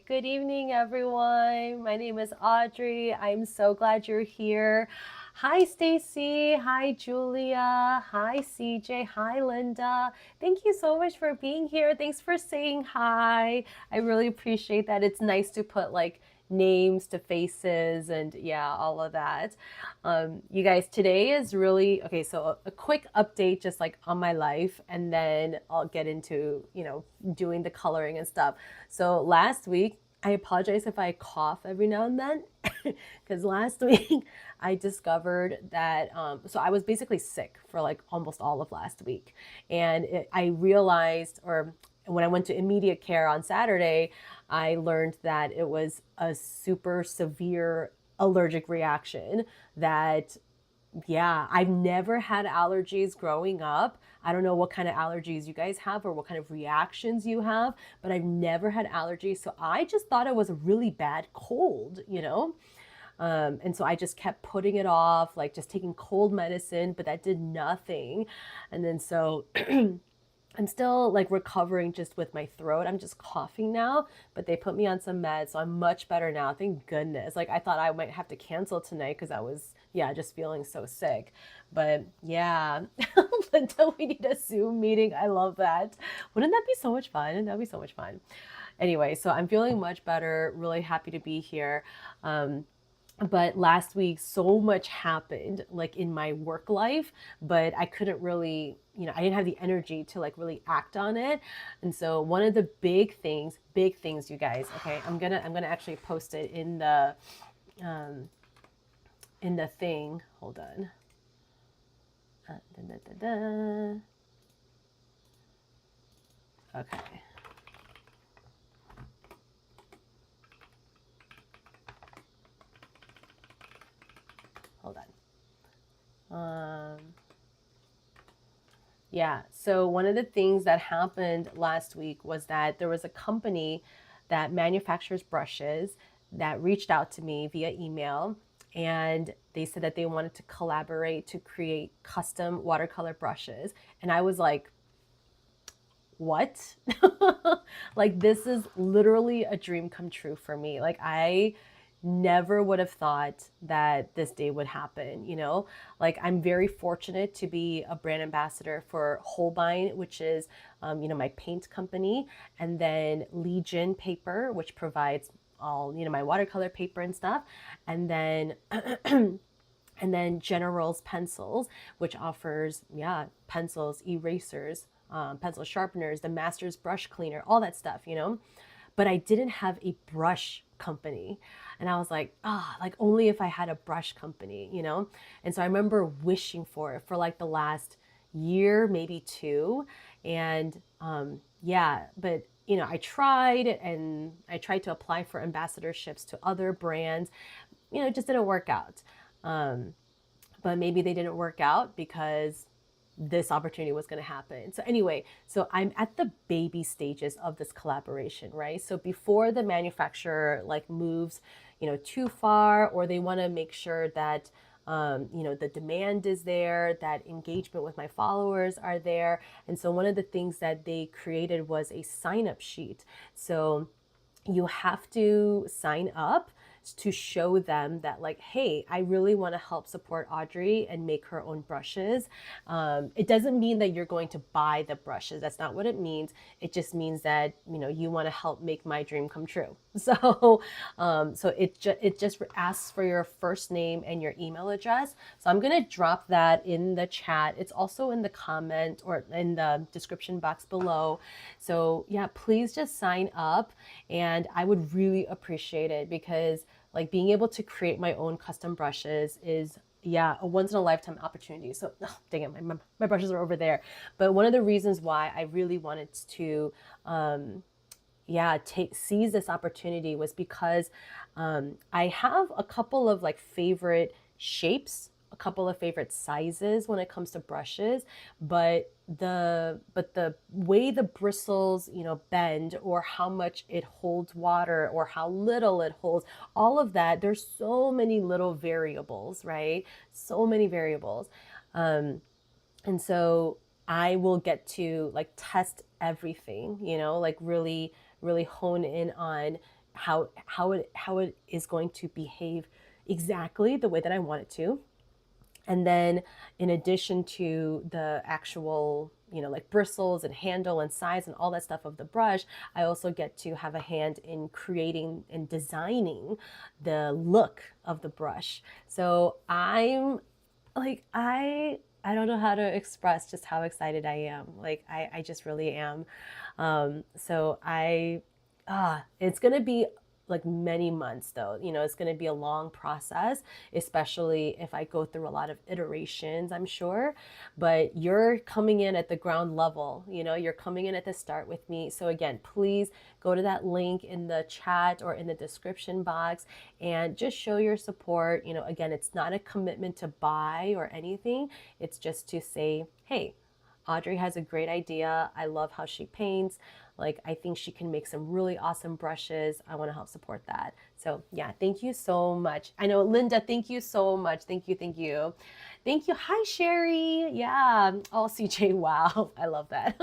Good evening, everyone. My name is Audrey. I'm so glad you're here. Hi, Stacy. Hi, Julia. Hi, CJ. Hi, Linda. Thank you so much for being here. Thanks for saying hi. I really appreciate that. It's nice to put like names to faces and yeah, all of that. You guys, today is really okay. So a quick update, just like on my life, and then I'll get into doing the coloring and stuff. So last week, I apologize if I cough every now and then, because last week I discovered that so I was basically sick for like almost all of last week, and I realized or when I went to immediate care on Saturday, I learned that it was a super severe allergic reaction that yeah, I've never had allergies growing up. I don't know what kind of allergies you guys have or what kind of reactions you have, but I've never had allergies. So I just thought it was a really bad cold. And so I just kept putting it off, like just taking cold medicine, but that did nothing. And then so I'm still like recovering just with my throat. I'm just coughing now, but they put me on some meds, so I'm much better now. Thank goodness. Like I thought I might have to cancel tonight because I was, yeah, just feeling so sick. But yeah, until we need a Zoom meeting. I love that. Wouldn't that be so much fun? That'd be so much fun. Anyway, so I'm feeling much better. Really happy to be here. But last week so much happened like in my work life, but I couldn't really, I didn't have the energy to like really act on it. And so one of the big things, you guys, okay, I'm gonna actually post it um in the thing. Hold on. Da, da, da, da. Okay. Hold on. Yeah. So one of the things that happened last week was that there was a company that manufactures brushes that reached out to me via email, and they said that they wanted to collaborate to create custom watercolor brushes. And I was like, what? Like this is literally a dream come true for me. Like I never would have thought that this day would happen. Like I'm very fortunate to be a brand ambassador for Holbein, which is my paint company, and then Legion paper, which provides all my watercolor paper and stuff, and then and then General's Pencils, which offers, yeah, pencils, erasers, pencil sharpeners, the master's brush cleaner, all that stuff. But I didn't have a brush company. And I was like, like only if I had a brush company. And so I remember wishing for it for like the last year, maybe two. And yeah, but I tried and I tried to apply for ambassadorships to other brands. It just didn't work out. Um, but maybe they didn't work out because this opportunity was going to happen. So anyway, so I'm at the baby stages of this collaboration, right? So before the manufacturer like moves, too far, or they want to make sure that the demand is there, that engagement with my followers are there. And so one of the things that they created was a sign up sheet. So you have to sign up to show them that like, hey, I really want to help support Audrey and make her own brushes. It doesn't mean that you're going to buy the brushes. That's not what it means. It just means that you want to help make my dream come true. So it just asks for your first name and your email address. So I'm gonna drop that in the chat. It's also in the comment or in the description box below. So yeah, please just sign up, and I would really appreciate it because like being able to create my own custom brushes is, yeah, a once in a lifetime opportunity. So dang it, my brushes are over there. But one of the reasons why I really wanted to yeah, seize this opportunity was because I have a couple of like favorite shapes, a couple of favorite sizes when it comes to brushes, but the way the bristles bend, or how much it holds water or how little it holds, all of that, there's so many little variables, right? So many variables. And so I will get to like test everything, like really, really hone in on how it is going to behave exactly the way that I want it to. And then in addition to the actual, like bristles and handle and size and all that stuff of the brush, I also get to have a hand in creating and designing the look of the brush. So I'm like, I don't know how to express just how excited I am. Like, I just really am. So it's going to be like many months though. It's going to be a long process, especially if I go through a lot of iterations, I'm sure. But you're coming in at the ground level, you're coming in at the start with me. So again, please go to that link in the chat or in the description box and just show your support. Again, it's not a commitment to buy or anything. It's just to say, hey, Audrey has a great idea. I love how she paints. Like, I think she can make some really awesome brushes. I want to help support that. So yeah, thank you so much. I know, Linda, thank you so much. Thank you, thank you. Thank you. Hi, Sherry. Yeah. Oh, CJ, wow. I love that.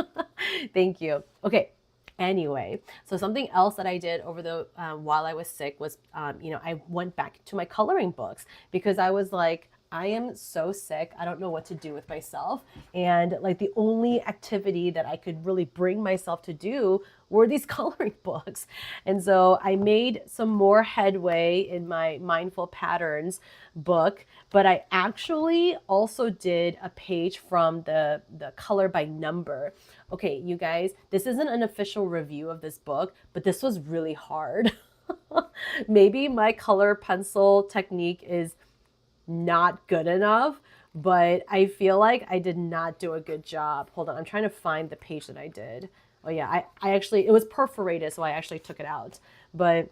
Thank you. Okay. Anyway, so something else that I did over the while I was sick was, I went back to my coloring books because I was like, I am so sick. I don't know what to do with myself. And like the only activity that I could really bring myself to do were these coloring books. And so I made some more headway in my Mindful Patterns book, but I actually also did a page from the color by number. Okay, you guys, this isn't an official review of this book, but this was really hard. Maybe my color pencil technique is not good enough, but I feel like I did not do a good job. Hold on, I'm trying to find the page that I did. Oh yeah, I actually, it was perforated, so I actually took it out. But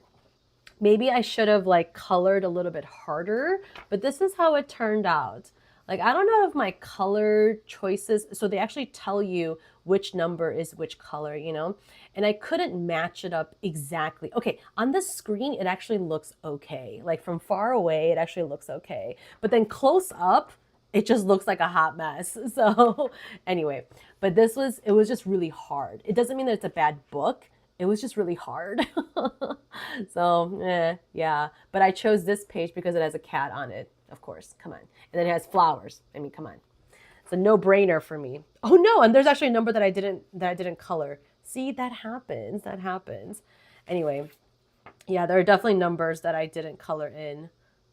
maybe I should have like colored a little bit harder, but this is how it turned out. Like, I don't know if my color choices, so they actually tell you which number is which color, and I couldn't match it up exactly. Okay, on the screen, it actually looks okay. Like from far away, it actually looks okay. But then close up, it just looks like a hot mess. So anyway, but it was just really hard. It doesn't mean that it's a bad book. It was just really hard. So, yeah. But I chose this page because it has a cat on it, of course. Come on. And then it has flowers. I mean, come on. It's a no-brainer for me. Oh no, and there's actually a number that I didn't color. See, that happens. That happens. Anyway, yeah, there are definitely numbers that I didn't color in,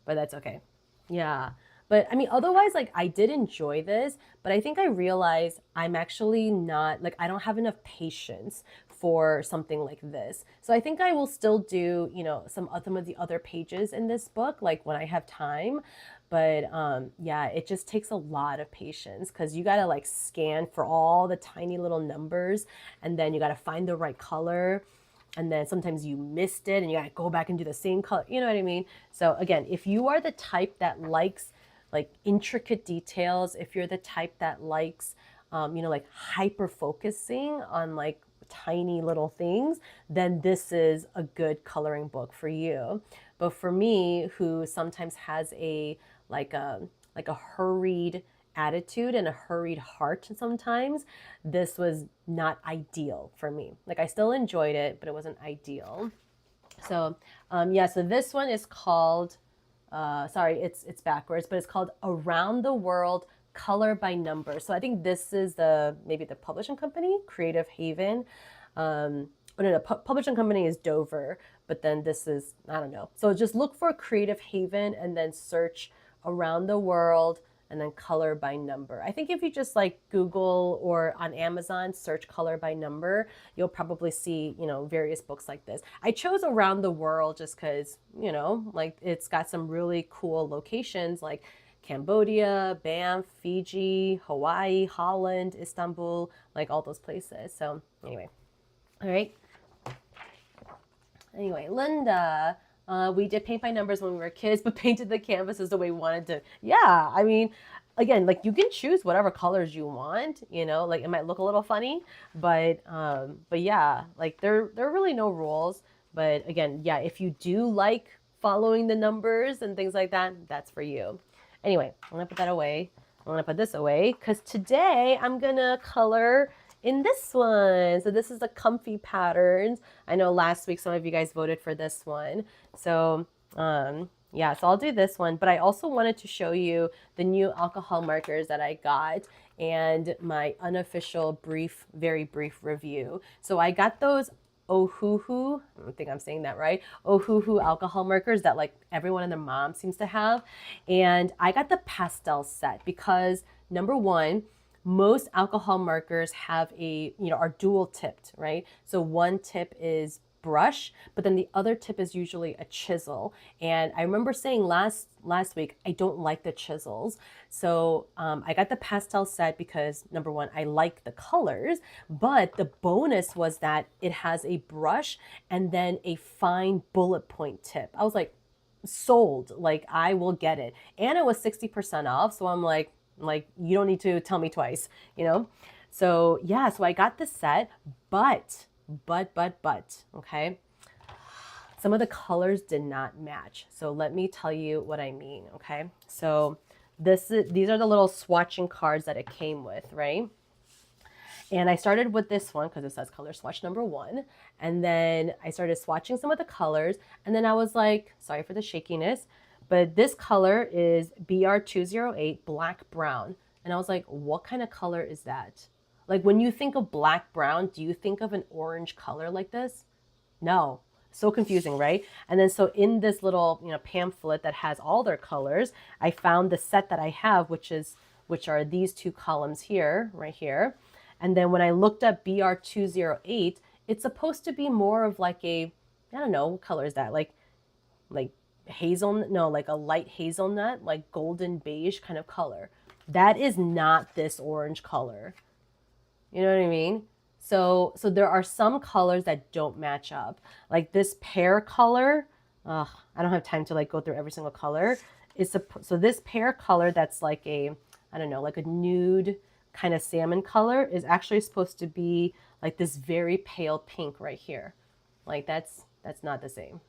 but that's okay. Yeah. But I mean, otherwise, like, I did enjoy this, but I think I realized I'm actually not, like, I don't have enough patience for something like this. So I think I will still do, some of the other pages in this book, like when I have time. But yeah, it just takes a lot of patience because you got to like scan for all the tiny little numbers, and then you got to find the right color. And then sometimes you missed it and you got to go back and do the same color. You know what I mean? So again, if you are the type that likes like intricate details, if you're the type that likes, like hyper focusing on like tiny little things, then this is a good coloring book for you. But for me, who sometimes has a hurried attitude and a hurried heart sometimes, this was not ideal for me. Like, I still enjoyed it, but it wasn't ideal. So yeah, so this one is called, sorry, it's backwards, but it's called Around the World Color by Number. So I think this is maybe the publishing company, Creative Haven. Publishing company is Dover, but then this is, I don't know. So just look for Creative Haven and then search Around the World and then color by number. I think if you just like Google or on Amazon, search color by number, you'll probably see, various books like this. I chose Around the World just because, like it's got some really cool locations like Cambodia, Banff, Fiji, Hawaii, Holland, Istanbul, like all those places. So anyway, all right. Anyway, Linda, we did paint by numbers when we were kids, but painted the canvases the way we wanted to. Yeah, I mean, again, like you can choose whatever colors you want, like it might look a little funny, but yeah, like there are really no rules. But again, yeah, if you do like following the numbers and things like that, that's for you. Anyway, I'm gonna put that away. I'm gonna put this away because today I'm gonna color in this one. So this is the comfy patterns. I know last week some of you guys voted for this one. So yeah, so I'll do this one, but I also wanted to show you the new alcohol markers that I got and my unofficial brief, very brief review. So I got those Ohuhu, I don't think I'm saying that right, Ohuhu alcohol markers that like everyone and their mom seems to have. And I got the pastel set because number one, most alcohol markers have are dual tipped, right? So one tip is brush, but then the other tip is usually a chisel. And I remember saying last week, I don't like the chisels. So I got the pastel set because number one, I like the colors, but the bonus was that it has a brush and then a fine bullet point tip. I was like, sold, like I will get it. And it was 60% off. So I'm like, you don't need to tell me twice, you know? So yeah, so I got the set, but, okay? Some of the colors did not match. So let me tell you what I mean, okay? So these are the little swatching cards that it came with, right? And I started with this one because it says color swatch number 1. And then I started swatching some of the colors. And then I was like, sorry for the shakiness, but this color is BR208 black brown. And I was like, what kind of color is that? Like when you think of black brown, do you think of an orange color like this? No. So confusing, right? And then so in this little, pamphlet that has all their colors, I found the set that I have, which are these two columns here, right here. And then when I looked up BR208, it's supposed to be more of like a, I don't know, what color is that? Like hazelnut, no, like a light hazelnut, like golden beige kind of color. That is not this orange color. You know what I mean? So there are some colors that don't match up. Like this pear color, I don't have time to like go through every single color. So this pear color that's like a, I don't know, like a nude kind of salmon color is actually supposed to be like this very pale pink right here. Like that's not the same.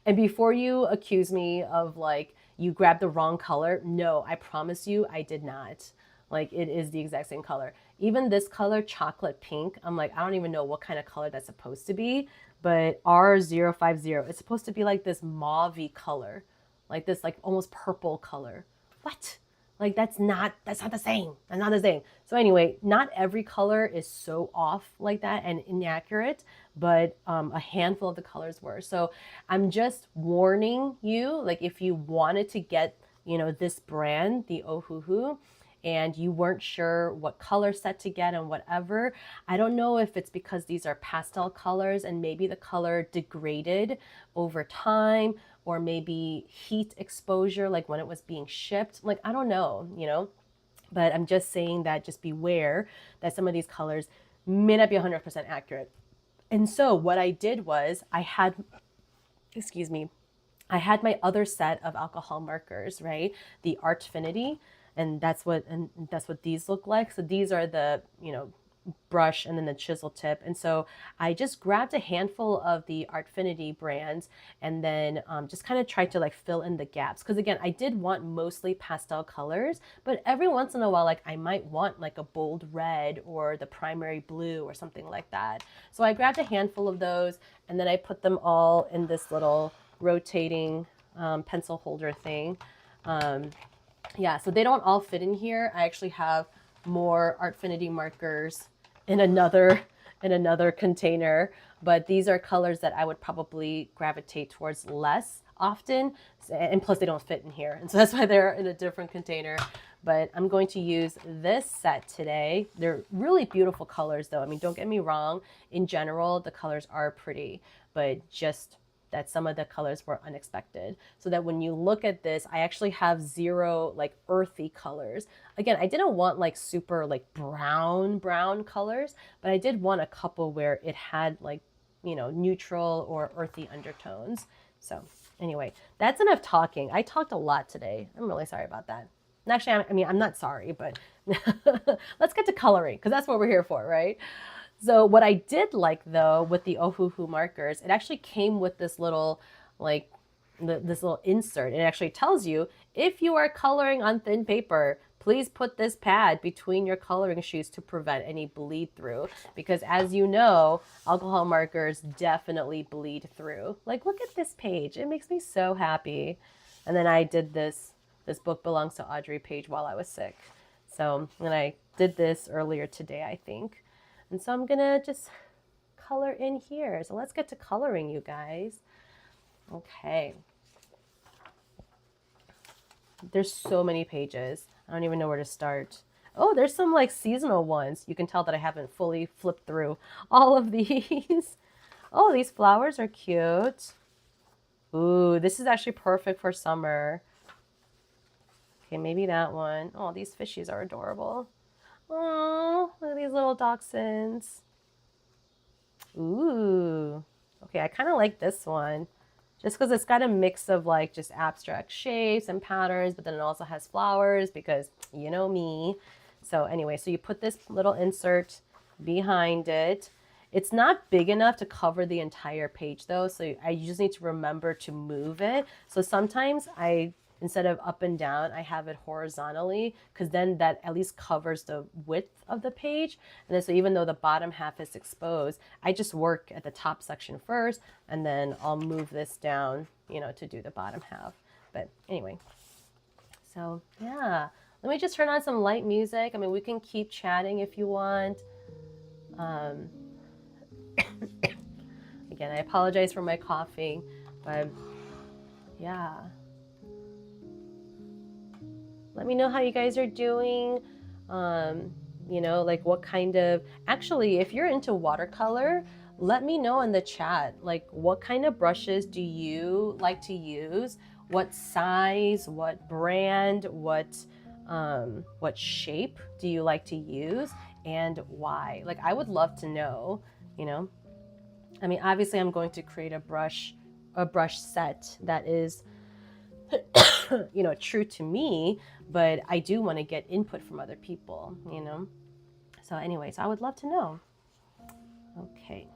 And before you accuse me of like you grabbed the wrong color, no, I promise you I did not. Like it is the exact same color. Even this color, chocolate pink, I'm like, I don't even know what kind of color that's supposed to be, but R050, it's supposed to be like this mauve-y color, like this like almost purple color. What? Like that's not the same. That's not the same. So anyway, not every color is so off like that and inaccurate, but a handful of the colors were. So I'm just warning you, like if you wanted to get, this brand, the Ohuhu, and you weren't sure what color set to get and whatever, I don't know if it's because these are pastel colors and maybe the color degraded over time, or maybe heat exposure, like when it was being shipped. Like, I don't know, but I'm just saying that just beware that some of these colors may not be 100% accurate. And so what I did was I had my other set of alcohol markers, right? The Artfinity, and that's what these look like. So these are the, brush and then the chisel tip. And so I just grabbed a handful of the Artfinity brands and then just kind of tried to like fill in the gaps. Because again, I did want mostly pastel colors, but every once in a while, like I might want like a bold red or the primary blue or something like that. So I grabbed a handful of those and then I put them all in this little rotating pencil holder thing. Yeah, so they don't all fit in here. I actually have more Artfinity markers in another container, but these are colors that I would probably gravitate towards less often, and plus they don't fit in here, and so that's why they're in a different container. But I'm going to use this set today. They're really beautiful colors though. I mean, don't get me wrong, in general the colors are pretty, but just that some of the colors were unexpected. So that when you look at this, I actually have 0 like earthy colors. Again, I didn't want like super like brown colors, but I did want a couple where it had like, neutral or earthy undertones. So anyway, that's enough talking. I talked a lot today. I'm really sorry about that. And actually, I'm not sorry, but let's get to coloring because that's what we're here for, right? So what I did like though with the Ohuhu markers, it actually came with this little like this little insert. It actually tells you if you are coloring on thin paper, please put this pad between your coloring sheets to prevent any bleed through. Because as you know, alcohol markers definitely bleed through. Like, look at this page. It makes me so happy. And then I did this. This book belongs to Audrey page while I was sick. So, and I did this earlier today, I think. And so I'm going to just color in here. So let's get to coloring, you guys. Okay. There's so many pages. I don't even know where to start. Oh, there's some like seasonal ones. You can tell that I haven't fully flipped through all of these. Oh, these flowers are cute. Ooh, this is actually perfect for summer. Okay, maybe that one. Oh, these fishies are adorable. Oh, look at these little dachshunds. Ooh. Okay, I kind of like this one. Just because it's got a mix of like just abstract shapes and patterns, but then it also has flowers because you know me. So anyway, so you put this little insert behind it. It's not big enough to cover the entire page though, so I just need to remember to move it. So sometimes instead of up and down, I have it horizontally because then that at least covers the width of the page. And then so even though the bottom half is exposed, I just work at the top section first and then I'll move this down, you know, to do the bottom half. But anyway, so yeah, let me just turn on some light music. I mean, we can keep chatting if you want. Again, I apologize for my coughing, but yeah. Let me know how you guys are doing. You know, like what kind of, actually, if you're into watercolor, let me know in the chat, like what kind of brushes do you like to use? What size, what brand, what shape do you like to use and why? Like, I would love to know, you know. I mean, obviously I'm going to create a brush set that is you know, true to me, but I do want to get input from other people, you know. So anyways, I would love to know. Okay.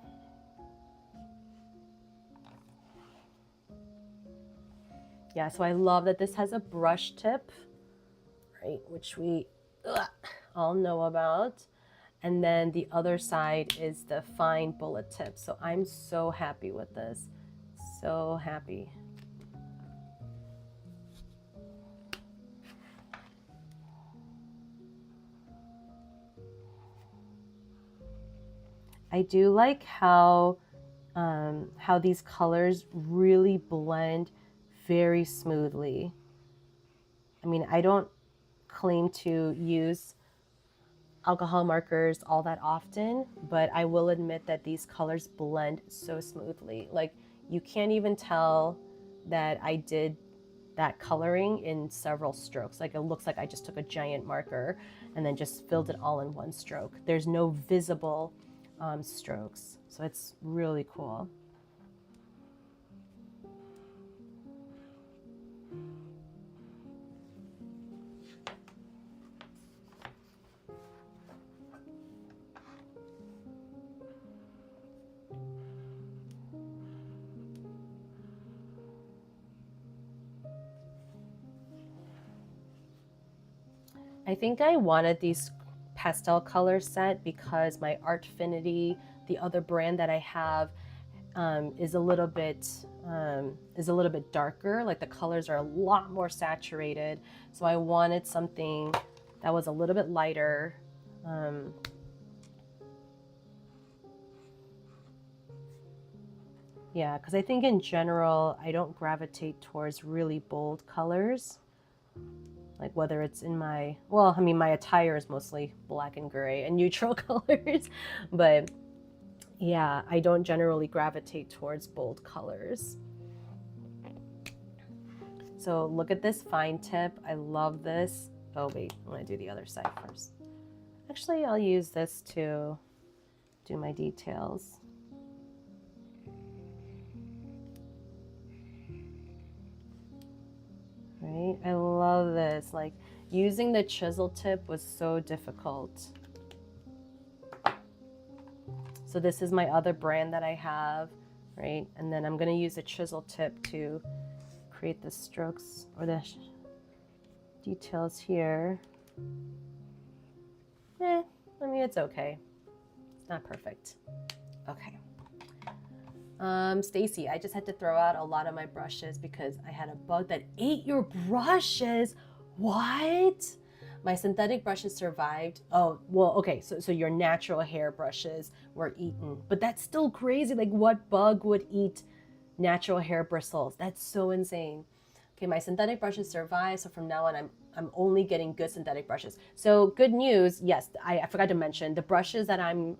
Yeah, so I love that this has a brush tip, right, which we all know about. And then the other side is the fine bullet tip. So I'm so happy with this. So happy. I do like how these colors really blend very smoothly. I mean, I don't claim to use alcohol markers all that often, but I will admit that these colors blend so smoothly. Like, you can't even tell that I did that coloring in several strokes. Like, it looks like I just took a giant marker and then just filled it all in one stroke. There's no visible strokes. So it's really cool. I think I wanted these pastel color set because my Artfinity, the other brand that I have, is a little bit darker. Like, the colors are a lot more saturated. So I wanted something that was a little bit lighter. Yeah, because I think in general, I don't gravitate towards really bold colors. Like, whether it's in my, well, I mean, my attire is mostly black and gray and neutral colors, but yeah, I don't generally gravitate towards bold colors. So look at this fine tip. I love this. Oh wait, I'm gonna do the other side first. Actually, I'll use this to do my details. Right, I love this. Like, using the chisel tip was so difficult. So this is my other brand that I have, right? And then I'm gonna use a chisel tip to create the strokes or the details here. I mean, it's okay. It's not perfect. Okay. Stacy, I just had to throw out a lot of my brushes because I had a bug that ate your brushes. What? My synthetic brushes survived. Oh, well, okay. So your natural hair brushes were eaten, but that's still crazy. Like, what bug would eat natural hair bristles? That's so insane. Okay, my synthetic brushes survive, so from now on I'm only getting good synthetic brushes. So good news, yes, I forgot to mention the brushes that I'm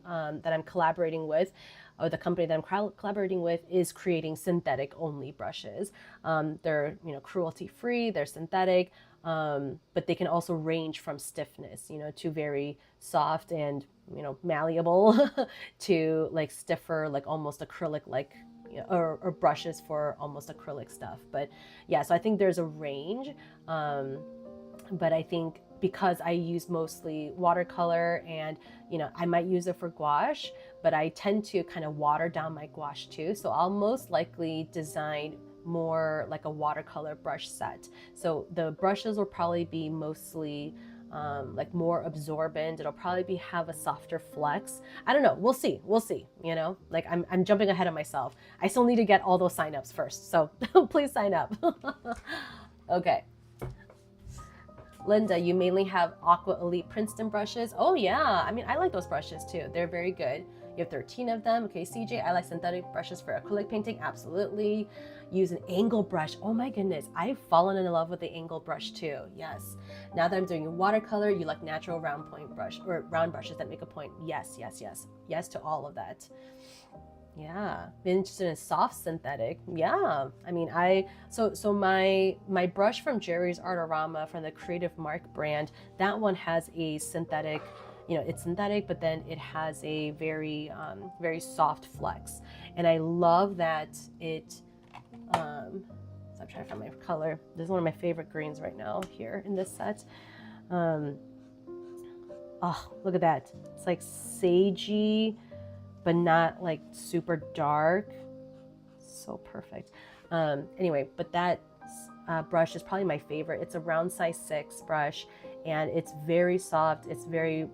collaborating with, or the company that I'm collaborating with is creating synthetic only brushes. They're cruelty free, they're synthetic, but they can also range from stiffness, to very soft and malleable to like stiffer, like almost acrylic like. Or brushes for almost acrylic stuff. But yeah, so I think there's a range. But I think because I use mostly watercolor and, I might use it for gouache, but I tend to kind of water down my gouache too. So I'll most likely design more like a watercolor brush set. So the brushes will probably be mostly like more absorbent. It'll probably have a softer flex. I don't know. We'll see. Like I'm jumping ahead of myself. I still need to get all those signups first. So please sign up. Okay. Linda, you mainly have Aqua Elite Princeton brushes. Oh yeah, I mean, I like those brushes too. They're very good. You have 13 of them. Okay, CJ, I like synthetic brushes for acrylic painting. Absolutely. Use an angle brush. Oh my goodness, I've fallen in love with the angle brush too. Yes. Now that I'm doing watercolor, you like natural round point brush or round brushes that make a point. Yes, yes, yes. Yes to all of that. Yeah, been interested in soft synthetic. Yeah, I mean, so my brush from Jerry's Artorama from the Creative Mark brand, that one has a synthetic, it's synthetic, but then it has a very soft flex, and I love that it. So I'm trying to find my color. This is one of my favorite greens right now here in this set. Oh, look at that! It's like sagey, but not like super dark. So perfect. Anyway, but that brush is probably my favorite. It's a round size 6 brush, and it's very soft. It's very,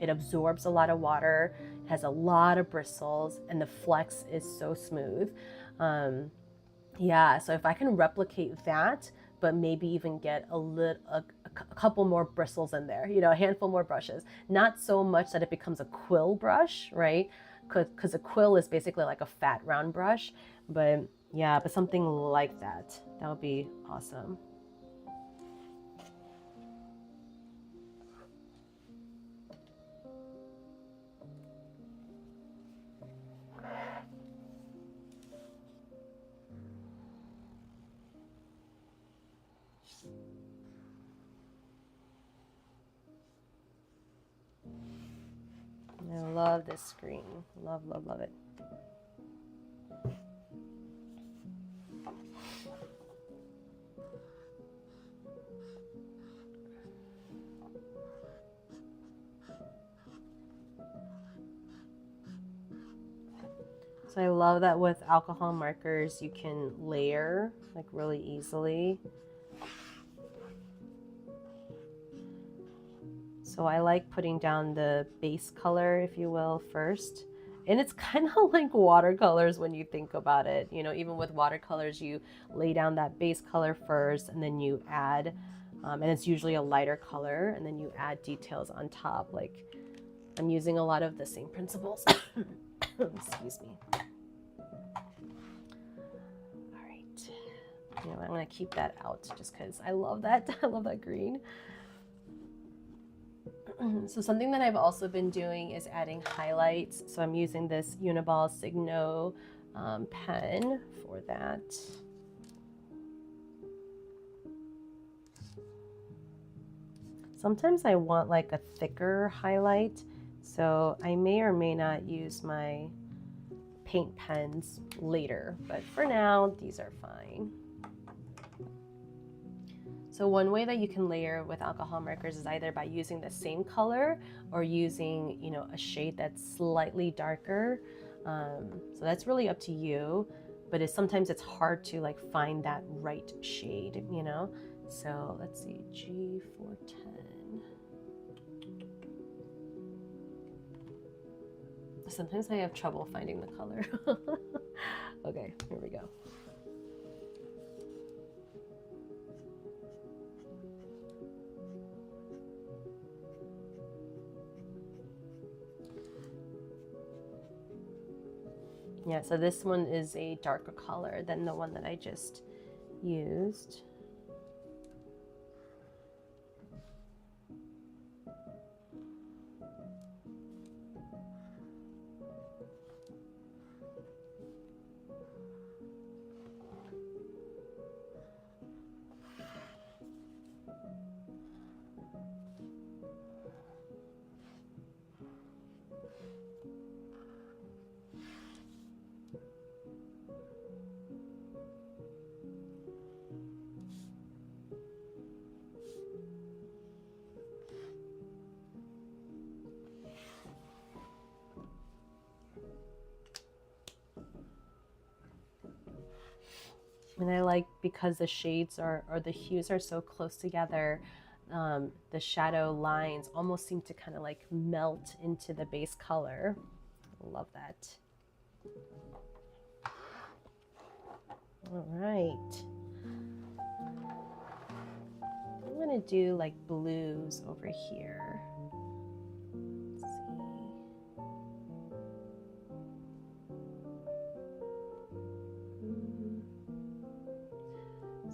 it absorbs a lot of water, has a lot of bristles, and the flex is so smooth. Yeah, so if I can replicate that, but maybe even get a couple more bristles in there, a handful more brushes. Not so much that it becomes a quill brush, right? Because a quill is basically like a fat round brush, but yeah, but something like that. That would be awesome. I love this screen. Love, love, love it. So I love that with alcohol markers you can layer like really easily. So I like putting down the base color, if you will, first. And it's kind of like watercolors when you think about it. Even with watercolors, you lay down that base color first, and then you add, and it's usually a lighter color, and then you add details on top. Like I'm using a lot of the same principles. Excuse me. All right. I'm gonna keep that out just because I love that. I love that green. So something that I've also been doing is adding highlights. So I'm using this Uniball Signo pen for that. Sometimes I want like a thicker highlight, so I may or may not use my paint pens later, but for now, these are fine. So one way that you can layer with alcohol markers is either by using the same color or using, a shade that's slightly darker. So that's really up to you. but sometimes it's hard to like find that right shade, you know? So let's see, G410. Sometimes I have trouble finding the color. Okay, here we go. Yeah, so this one is a darker color than the one that I just used. And I like, because the shades are, or the hues are so close together, the shadow lines almost seem to kind of like melt into the base color. Love that. All right. I'm gonna do like blues over here. Let's see.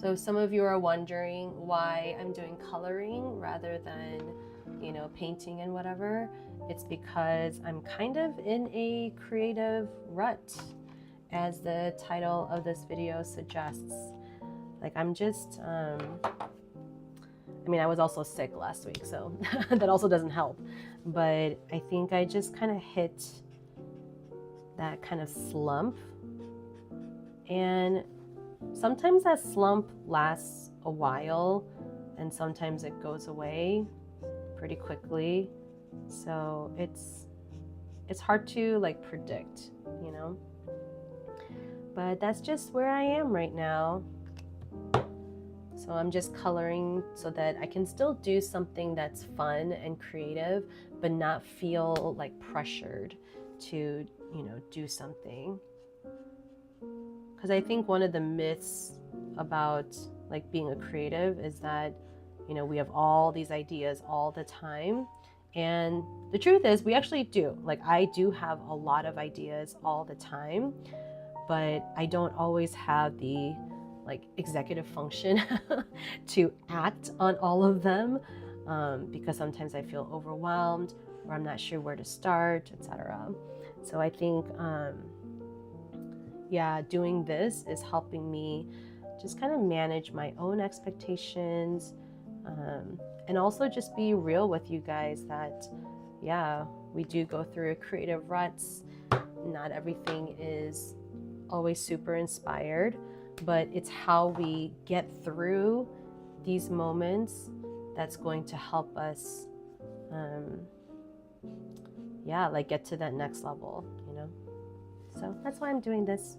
So some of you are wondering why I'm doing coloring rather than, you know, painting and whatever. It's because I'm kind of in a creative rut, as the title of this video suggests. Like I'm just, I mean, I was also sick last week, so that also doesn't help. But I think I just kind of hit that kind of slump. And sometimes that slump lasts a while, and sometimes it goes away pretty quickly. So it's hard to like predict, you know? But that's just where I am right now. So I'm just coloring so that I can still do something that's fun and creative, but not feel like pressured to, you know, do something. Because I think one of the myths about like being a creative is that, you know, we have all these ideas all the time. And the truth is we actually do. Like I do have a lot of ideas all the time, but I don't always have the like executive function to act on all of them, because sometimes I feel overwhelmed or I'm not sure where to start, etc. So I think, yeah, doing this is helping me just kind of manage my own expectations, and also just be real with you guys that, yeah, we do go through creative ruts. Not everything is always super inspired, but it's how we get through these moments that's going to help us, yeah, like get to that next level, you know? So that's why I'm doing this.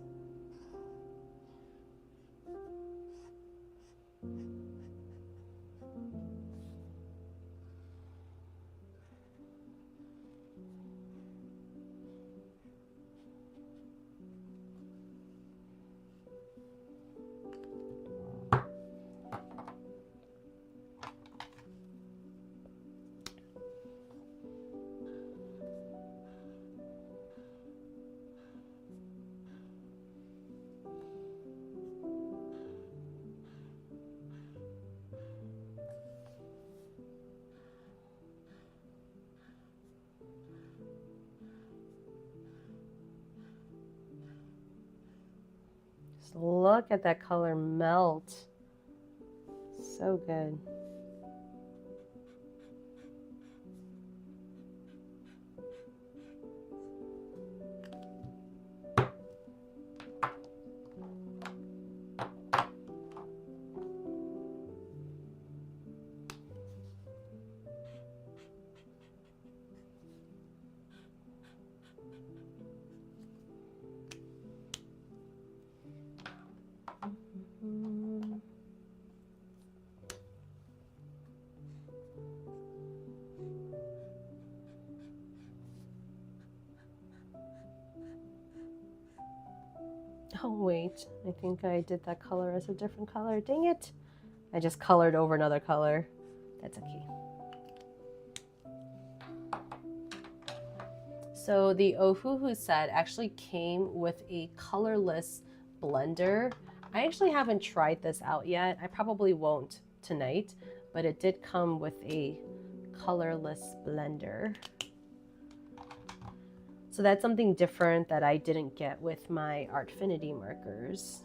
Just look at that color melt. So good. wait, I think I did that color as a different color. Dang it. I just colored over another color. That's okay. So the Ohuhu set actually came with a colorless blender. I actually haven't tried this out yet. I probably won't tonight, but it did come with a colorless blender. So that's something different that I didn't get with my Artfinity markers.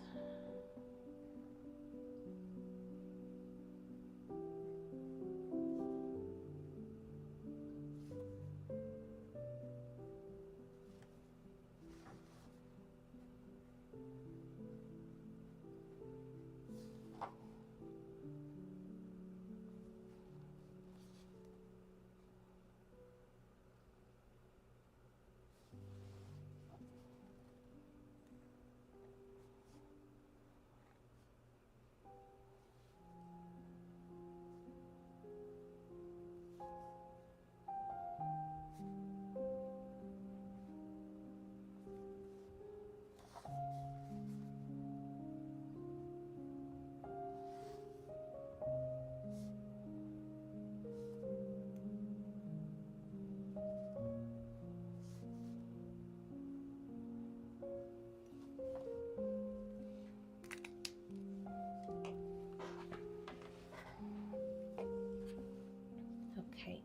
Okay.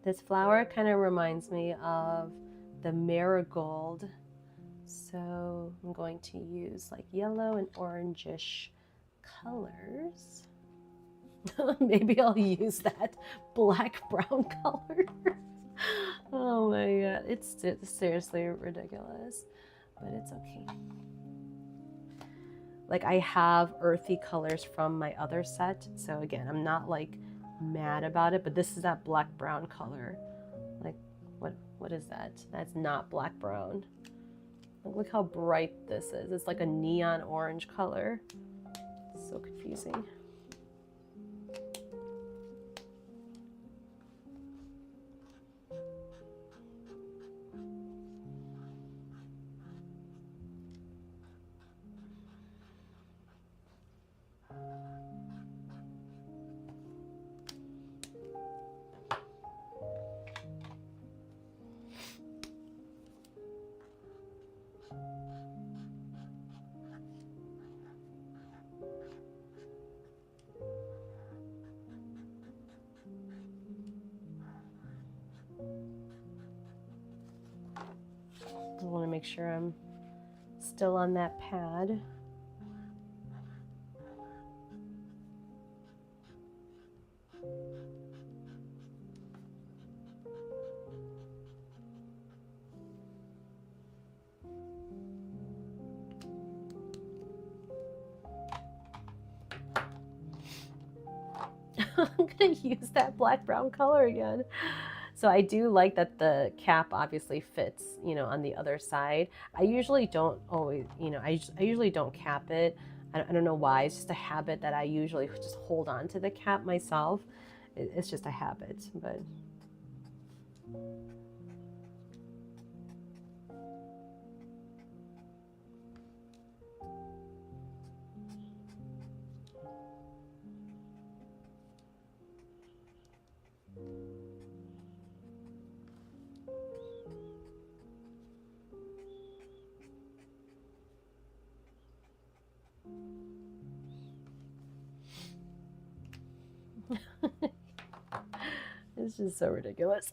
This flower kind of reminds me of the marigold. So I'm going to use like yellow and orangish colors. Maybe I'll use that black brown color. Oh my god, it's seriously ridiculous, but it's okay. Like I have earthy colors from my other set, so again, I'm not like mad about it, but this is that black brown color. Like what is that? That's not black brown. Look how bright this is. It's like a neon orange color. It's so confusing. I want to make sure I'm still on that pad. I'm gonna use that black brown color again. So I do like that the cap obviously fits, you know, on the other side. I usually don't always, you know, I usually don't cap it. I don't know why. It's just a habit that I usually just hold on to the cap myself. It's just a habit, but. It's just so ridiculous.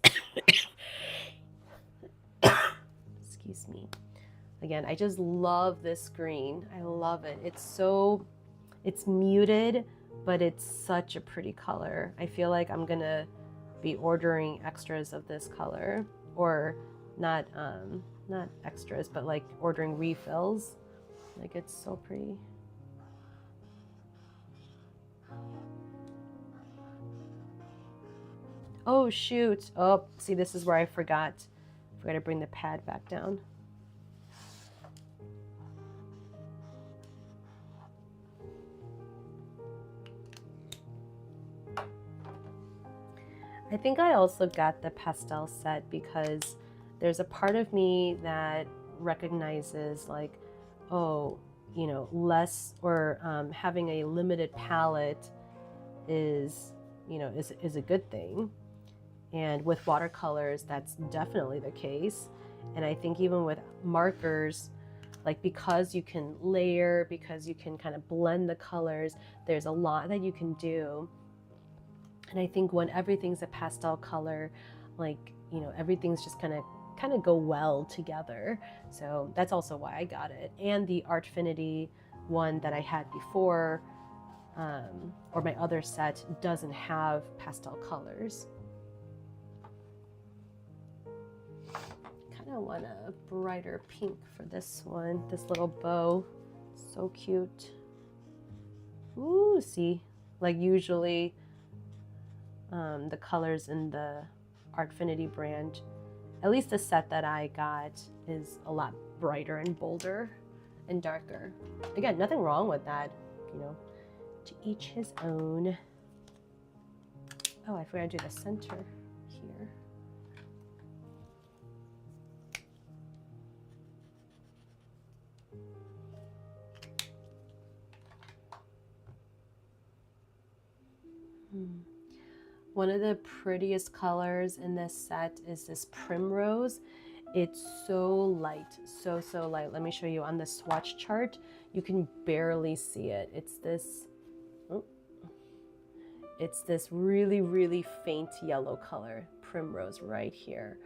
Excuse me. Again, I just love this green. I love it. It's muted, but it's such a pretty color. I feel like I'm gonna be ordering extras of this color, or not extras, but like ordering refills. Like it's so pretty. Oh shoot. Oh, see, this is where I forgot to bring the pad back down. I think I also got the pastel set because there's a part of me that recognizes like oh, you know, less or having a limited palette is, you know, is a good thing. And with watercolors, that's definitely the case. And I think even with markers, like because you can layer, because you can kind of blend the colors, there's a lot that you can do. And I think when everything's a pastel color, like, you know, everything's just kind of go well together. So that's also why I got it. And the Artfinity one that I had before, or my other set, doesn't have pastel colors. Kind of want a brighter pink for this one. This little bow, so cute. Ooh, see, like usually the colors in the Artfinity brand, at least the set that I got, is a lot brighter and bolder and darker. Again, nothing wrong with that, you know, to each his own. Oh, I forgot to do the center here. One of the prettiest colors in this set is this primrose. It's so light, so light. Let me show you on the swatch chart. You can barely see it. It's this, oh, it's this really faint yellow color, primrose, right here.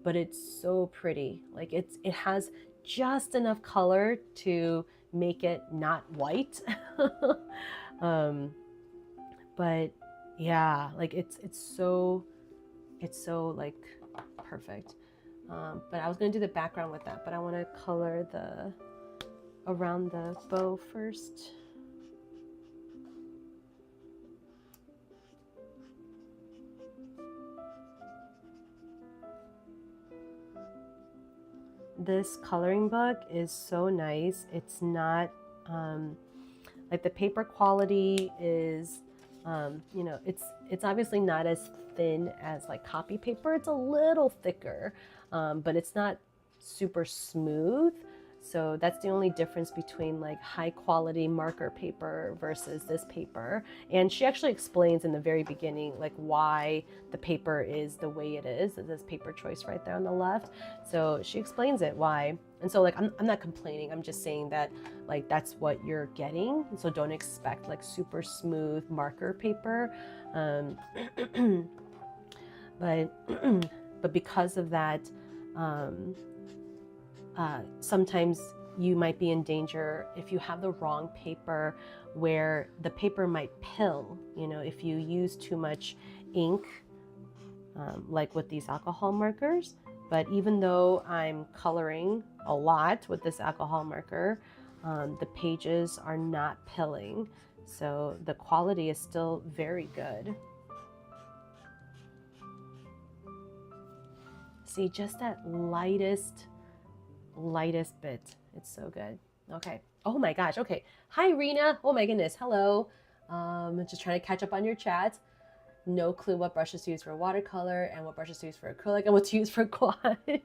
But it's so pretty. Like it has just enough color to make it not white. But yeah, like it's so like perfect. But I was gonna do the background with that, but I want to color the around the bow first. This coloring book is so nice. It's not like the paper quality is, you know, it's obviously not as thin as like copy paper. It's a little thicker, but it's not super smooth. So that's the only difference between like high quality marker paper versus this paper. And she actually explains in the very beginning like why the paper is the way it is. This paper choice right there on the left. So she explains it why. And so like I'm not complaining. I'm just saying that like that's what you're getting. So don't expect like super smooth marker paper. But because of that, sometimes you might be in danger if you have the wrong paper, where the paper might pill, you know, if you use too much ink, like with these alcohol markers. But even though I'm coloring a lot with this alcohol marker, the pages are not pilling. So the quality is still very good. See, just that lightest bit. It's so good. Okay. Oh my gosh. Okay. Hi, Rena. Oh my goodness. Hello. Just trying to catch up on your chat. No clue what brushes to use for watercolor and what brushes to use for acrylic and what to use for gouache.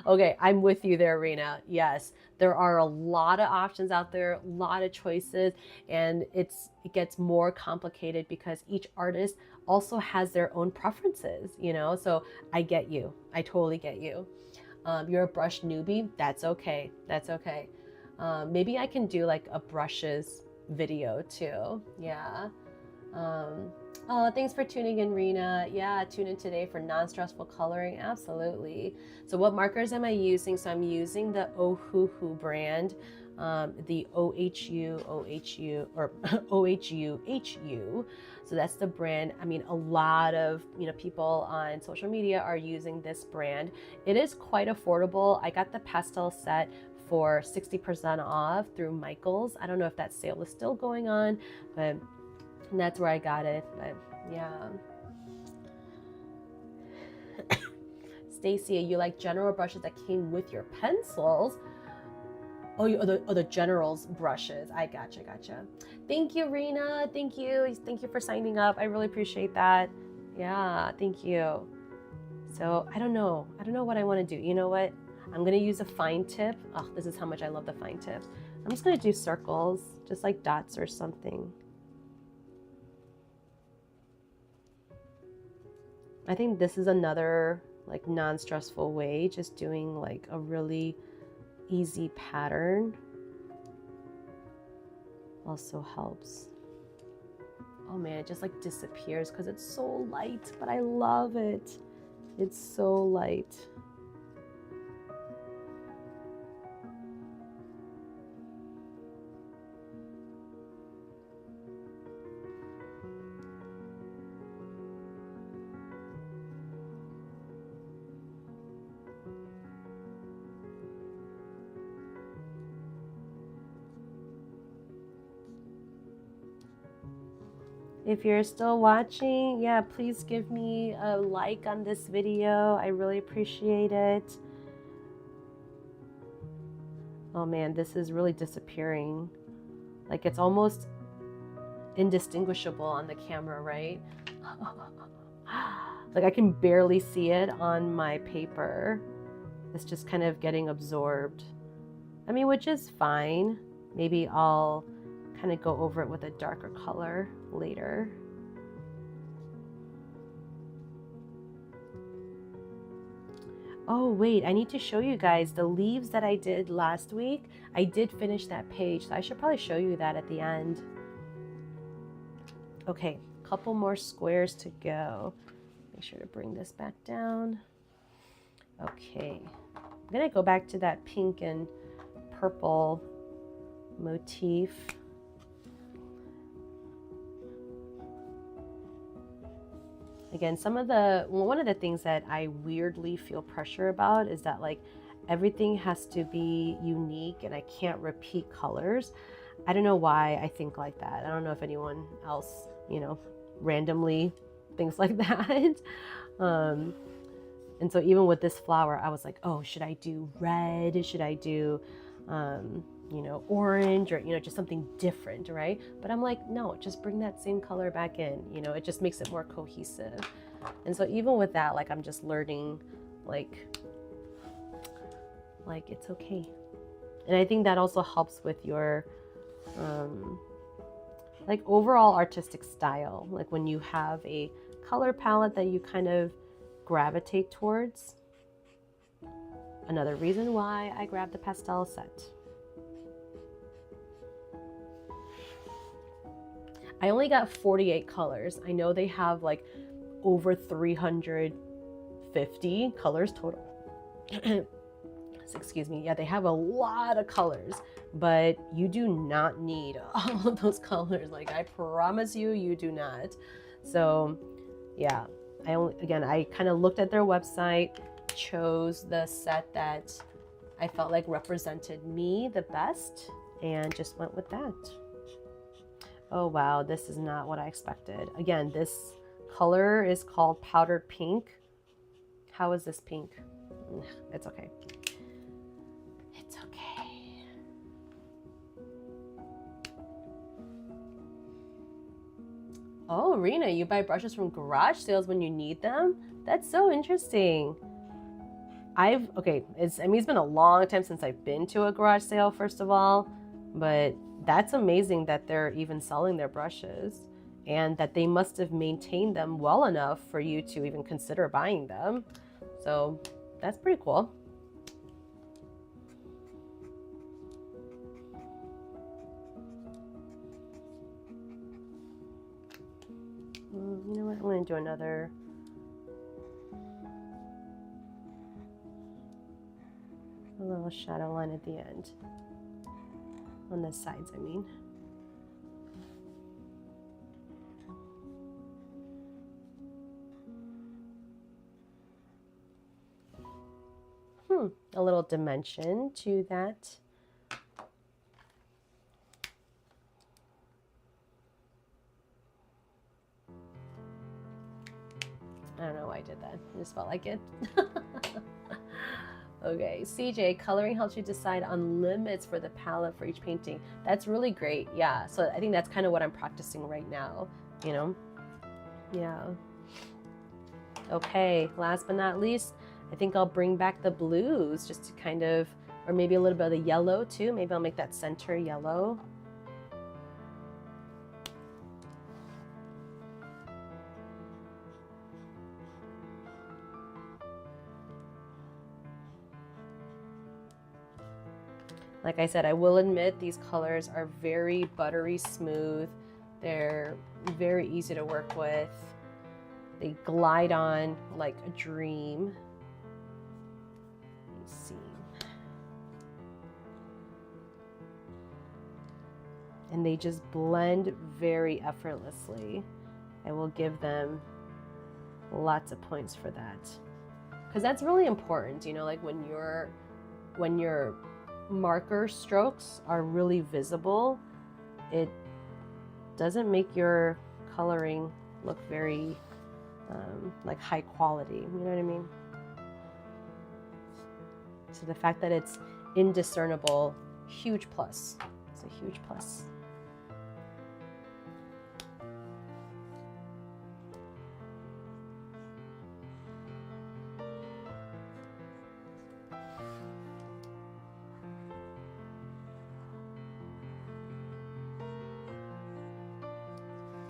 Okay, I'm with you there, Rena. Yes, there are a lot of options out there, a lot of choices, and it gets more complicated because each artist also has their own preferences, you know? So I get you. I totally get you. You're a brush newbie. That's okay. That's okay. Maybe I can do like a brushes video too. Yeah. Oh, thanks for tuning in, Rena. Yeah, tune in today for non-stressful coloring. Absolutely. So what markers am I using? So I'm using the Ohuhu brand, the OHU, or OHU. So that's the brand. I mean, a lot of, you know, people on social media are using this brand. It is quite affordable. I got the pastel set for 60% off through Michaels. I don't know if that sale is still going on, but that's where I got it. But yeah. Stacy, you like general brushes that came with your pencils? Oh, the general's brushes. I gotcha. Thank you, Rena. Thank you for signing up. I really appreciate that. Yeah, thank you. So I don't know what I want to do. You know what? I'm gonna use a fine tip. Oh, this is how much I love the fine tip. I'm just gonna do circles, just like dots or something. I think this is another like non-stressful way, just doing like a really easy pattern also helps. Oh man, it just like disappears because it's so light, but I love it. It's so light. If you're still watching, yeah, please give me a like on this video. I really appreciate it. Oh man, this is really disappearing. Like it's almost indistinguishable on the camera, right? Like I can barely see it on my paper. It's just kind of getting absorbed. I mean, which is fine. Maybe I'll kind of go over it with a darker color later. Oh wait, I need to show you guys the leaves that I did last week. I did finish that page, so I should probably show you that at the end. Okay, a couple more squares to go. Make sure to bring this back down. Okay, I'm gonna go back to that pink and purple motif. Again, one of the things that I weirdly feel pressure about is that like everything has to be unique and I can't repeat colors. I don't know why I think like that. I don't know if anyone else, you know, randomly thinks like that. And so even with this flower, I was like, oh, should I do red? Should I do, you know, orange, or, you know, just something different, right? But I'm like, no, just bring that same color back in, you know, it just makes it more cohesive. And so even with that, like, I'm just learning, like it's okay. And I think that also helps with your, like overall artistic style. Like when you have a color palette that you kind of gravitate towards. Another reason why I grabbed the pastel set. I only got 48 colors. I know they have like over 350 colors total. Excuse me. Yeah, they have a lot of colors, but you do not need all of those colors. Like I promise you, you do not. So yeah, I kind of looked at their website, chose the set that I felt like represented me the best, and just went with that. Oh wow, this is not what I expected. Again, this color is called powdered pink. How is this pink? It's okay. It's okay. Oh, Rena, you buy brushes from garage sales when you need them? That's so interesting. Okay, it's been a long time since I've been to a garage sale, first of all, but that's amazing that they're even selling their brushes and that they must have maintained them well enough for you to even consider buying them. So that's pretty cool. You know what? I'm going to do another. A little shadow line at the end. On the sides, I mean. A little dimension to that. I don't know why I did that. I just felt like it. Okay, CJ, coloring helps you decide on limits for the palette for each painting. That's really great. Yeah, so I think that's kind of what I'm practicing right now, you know? Yeah. Okay, last but not least, I think I'll bring back the blues just to kind of or maybe a little bit of the yellow too. Maybe I'll make that center yellow. Like I said, I will admit these colors are very buttery smooth. They're very easy to work with. They glide on like a dream. Let me see. And they just blend very effortlessly. I will give them lots of points for that. Because that's really important, you know, like when your marker strokes are really visible, it doesn't make your coloring look very like high quality, you know what I mean? So the fact that it's indiscernible, huge plus. It's a huge plus.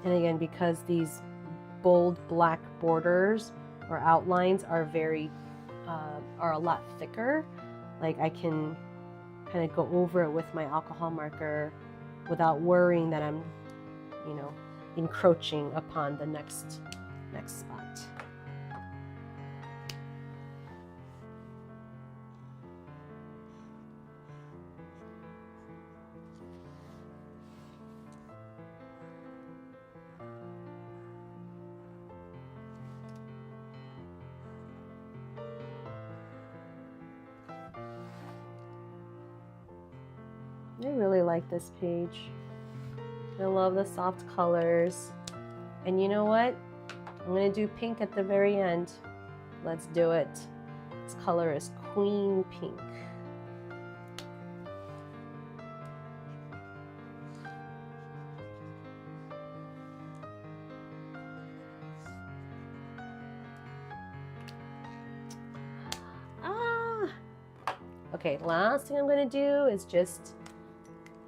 And again, because these bold black borders or outlines are are a lot thicker, like I can kind of go over it with my alcohol marker without worrying that I'm, you know, encroaching upon the next spot. I really like this page. I love the soft colors. And you know what? I'm gonna do pink at the very end. Let's do it. This color is Queen Pink. Okay, last thing I'm gonna do is just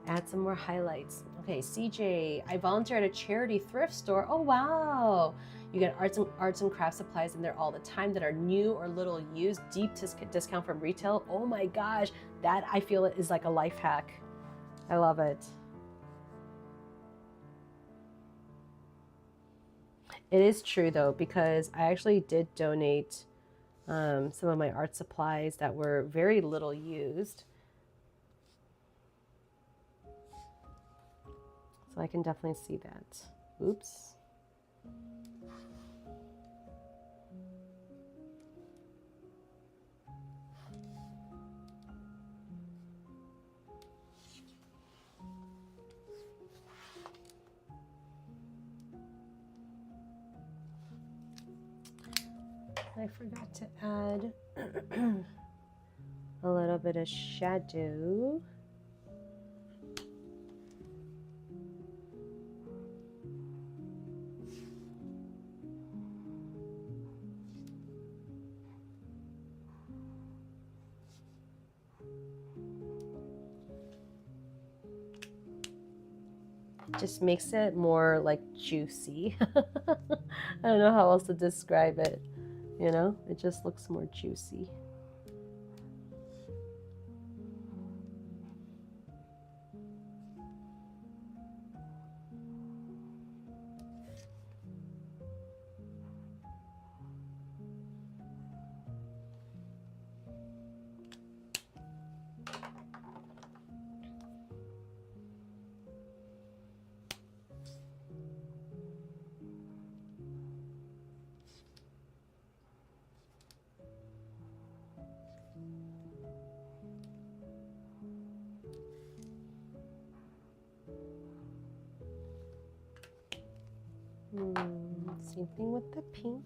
add some more highlights. Okay, CJ, I volunteer at a charity thrift store. Oh wow! You get arts and craft supplies in there all the time that are new or little used, deep discount from retail. Oh my gosh, that I feel is like a life hack. I love it. It is true though, because I actually did donate some of my art supplies that were very little used. So I can definitely see that. Oops. I forgot to add a little bit of shadow. Just makes it more like juicy. I don't know how else to describe it. You know, it just looks more juicy. Same thing with the pink.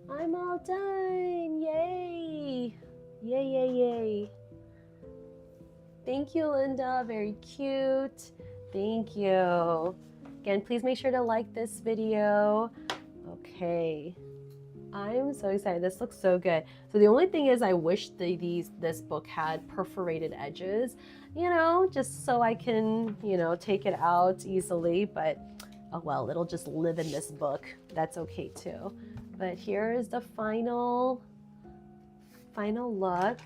I'm all done. Yay. Yay, yay, yay. Thank you, Linda. Very cute. Thank you. Again, please make sure to like this video. Okay. I'm so excited. This looks so good. So the only thing is I wish this book had perforated edges, you know, just so I can, you know, take it out easily, but oh well, it'll just live in this book. That's okay too. But here is the final look.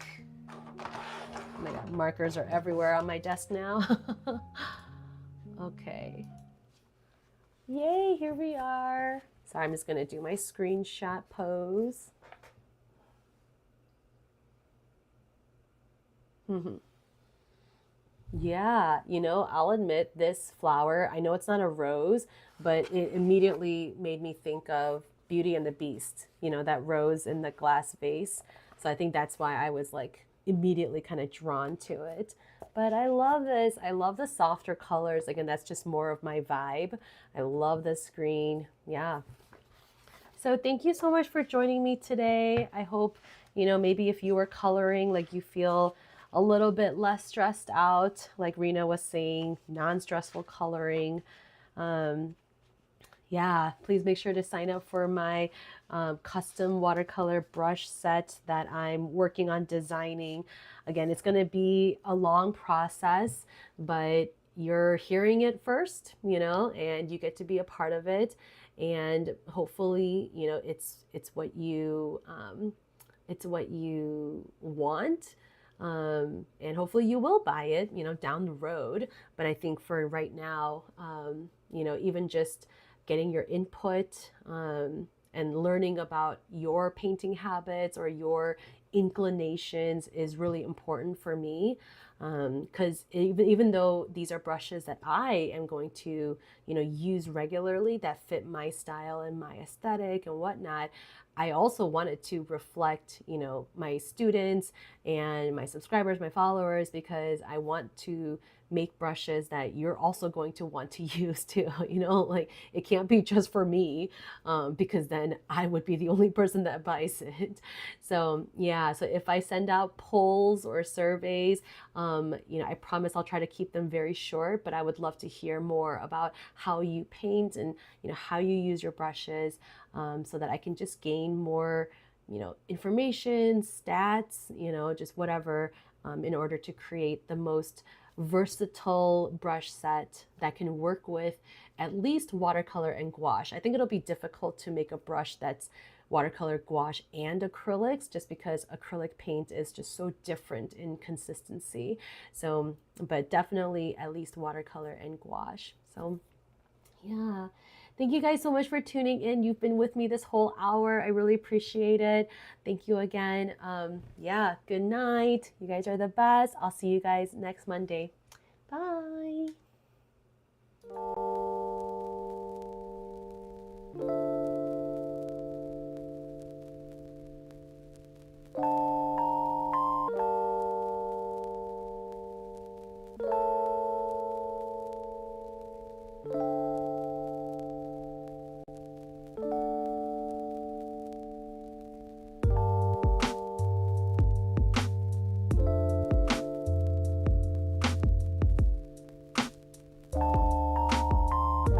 Oh my God, markers are everywhere on my desk now. Okay. Yay, here we are. So I'm just gonna do my screenshot pose. Yeah, you know, I'll admit this flower, I know it's not a rose, but it immediately made me think of Beauty and the Beast, you know, that rose in the glass vase. So I think that's why I was like immediately kind of drawn to it. But I love this. I love the softer colors. Again, that's just more of my vibe. I love the screen. Yeah. So thank you so much for joining me today. I hope, you know, maybe if you were coloring, like you feel a little bit less stressed out, like Rena was saying, non-stressful coloring. Yeah, please make sure to sign up for my custom watercolor brush set that I'm working on designing. Again, it's going to be a long process, but you're hearing it first, you know, and you get to be a part of it. And hopefully, you know, it's what you want. And hopefully you will buy it, you know, down the road. But I think for right now, you know, even just getting your input and learning about your painting habits or your inclinations is really important for me, because even though these are brushes that I am going to, you know, use regularly that fit my style and my aesthetic and whatnot, I also wanted to reflect, you know, my students and my subscribers, my followers, because I want to make brushes that you're also going to want to use too. You know, like it can't be just for me, because then I would be the only person that buys it. So yeah, so if I send out polls or surveys, you know, I promise I'll try to keep them very short, but I would love to hear more about how you paint and, you know, how you use your brushes, so that I can just gain more, you know, information, stats, you know, just whatever, in order to create the most versatile brush set that can work with at least watercolor and gouache. I think it'll be difficult to make a brush that's watercolor, gouache, and acrylics, just because acrylic paint is just so different in consistency. So, but definitely at least watercolor and gouache. So yeah. Thank you guys so much for tuning in. You've been with me this whole hour. I really appreciate it. Thank you again. Yeah, good night. You guys are the best. I'll see you guys next Monday. Bye.